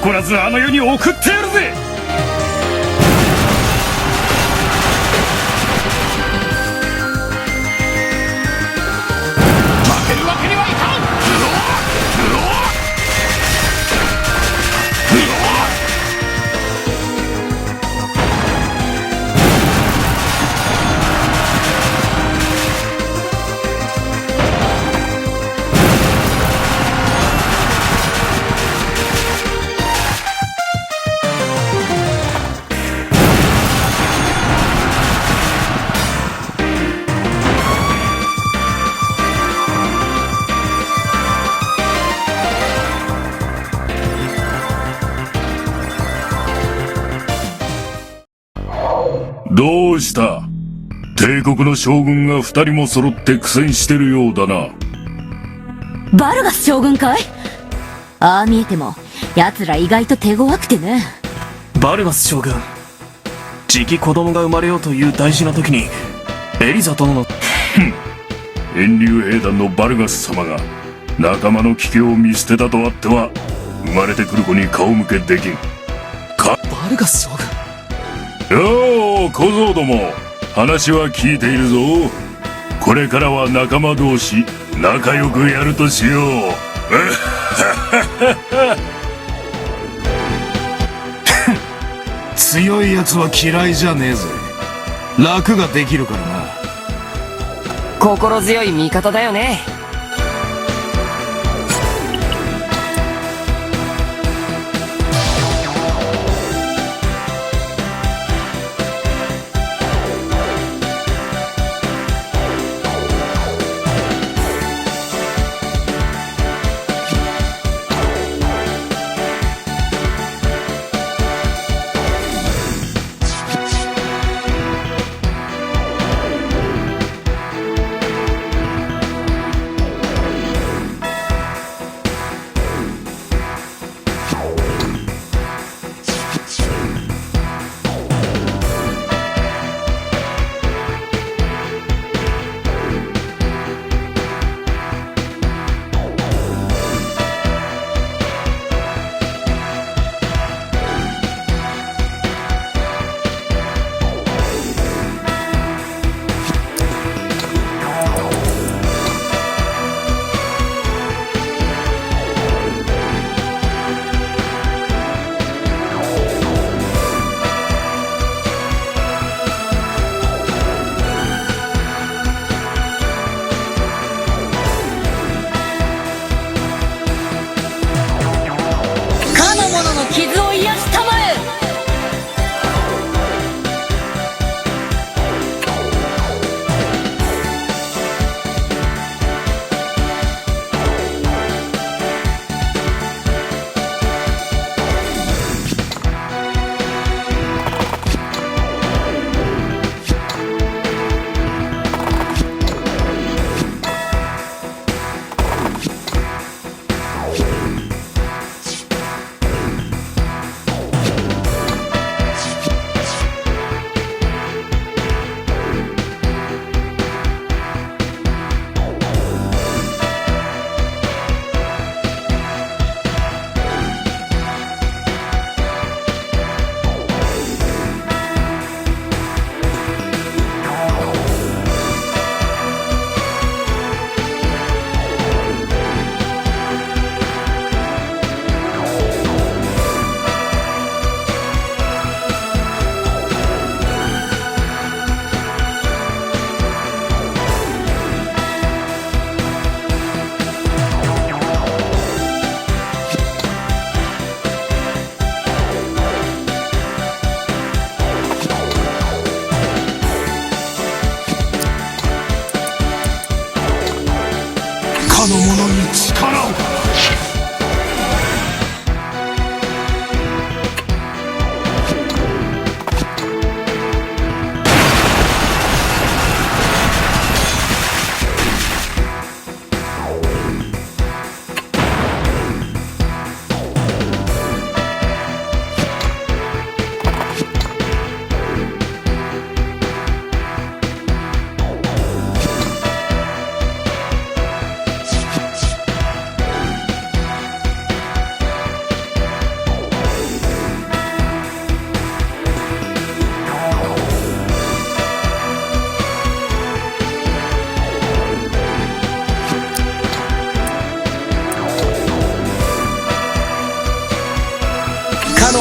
残らずあの世に送ってやるぜ。負けるわけにはいかん。どうした？帝国の将軍が二人も揃って苦戦してるようだな。バルガス将軍かい？ああ見えても奴ら意外と手強くてね。バルガス将軍、じき子供が生まれようという大事な時にエリザ殿の遠竜兵団のバルガス様が仲間の危険を見捨てたとあっては生まれてくる子に顔向けできん。バルガス将軍、よう小僧ども、話は聞いているぞ。これからは仲間同士仲良くやるとしよう。強い奴は嫌いじゃねえぜ。楽ができるからな。心強い味方だよね。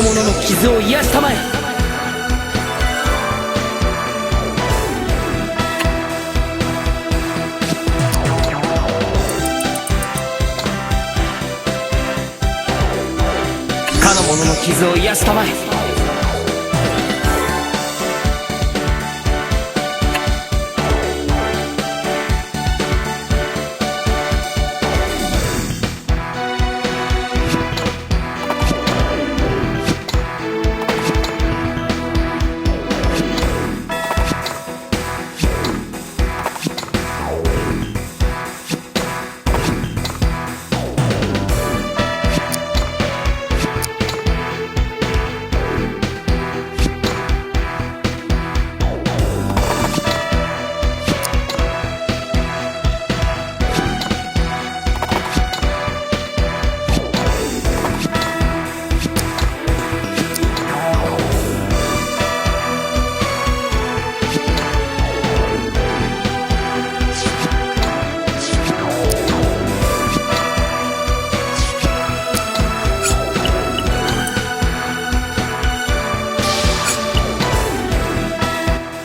の者の傷を癒したまえ。かの者の傷を癒したまえ。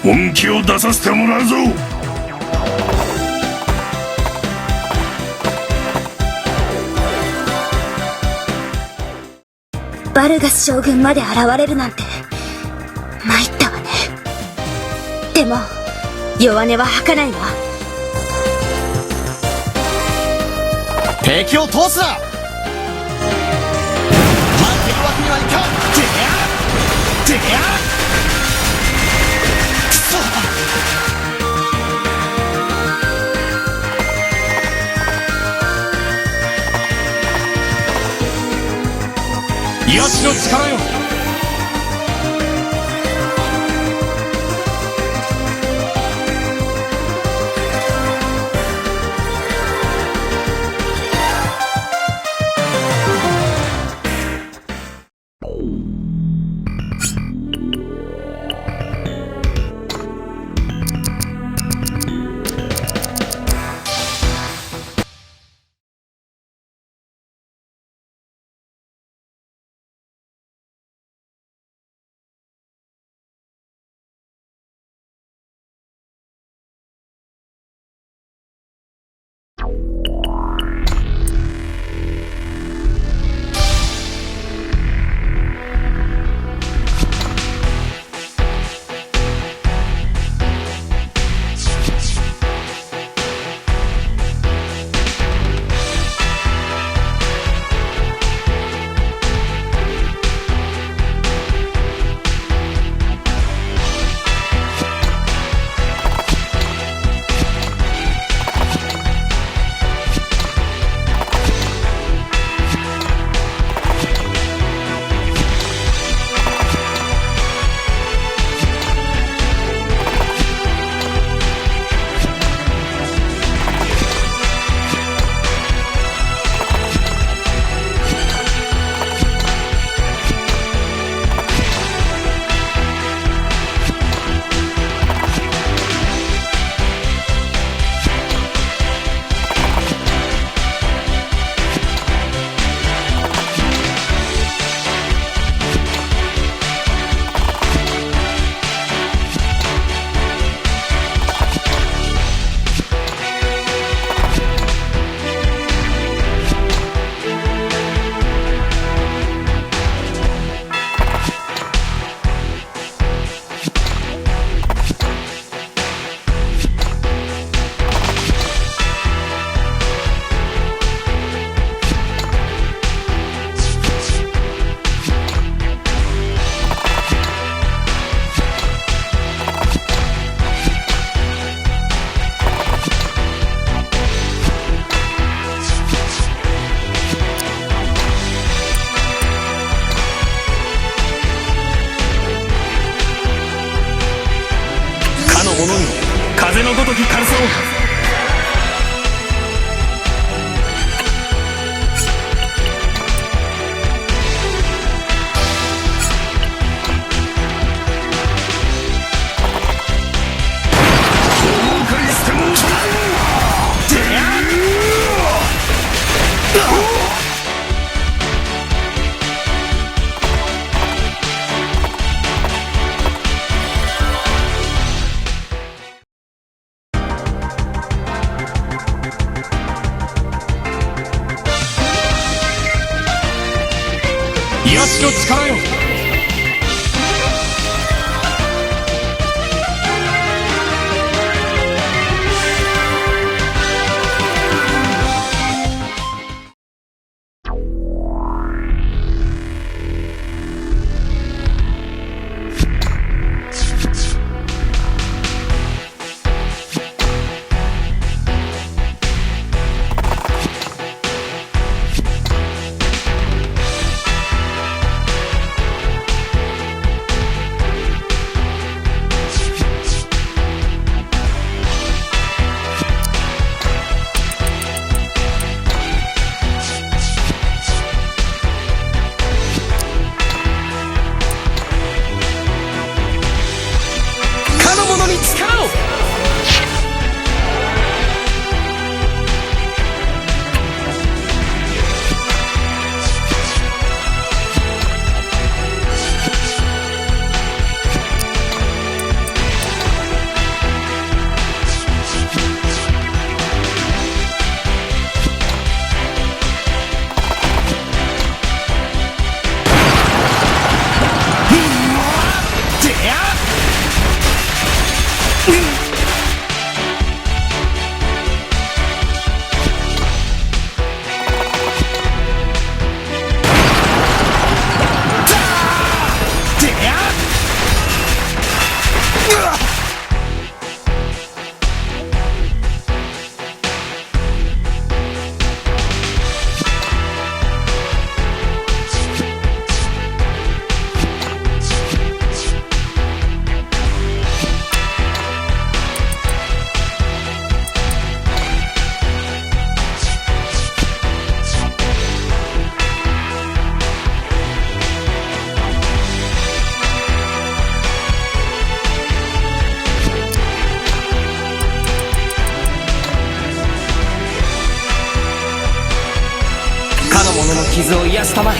本気を出させてもらうぞ。バルガス将軍まで現れるなんて参ったわね。でも弱音は吐かないわ。敵を通すな。待っているわけにはいかん。てやくそ。癒しの力よ。風のごとき軽さを。かの者の傷を癒したまえ。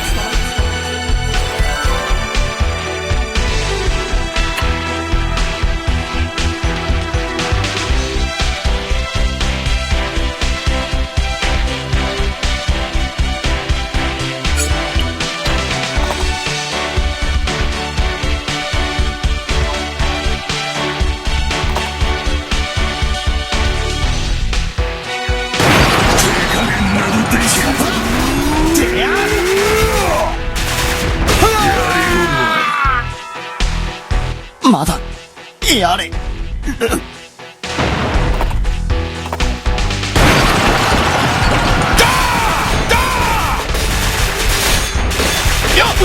まだやれ。やっ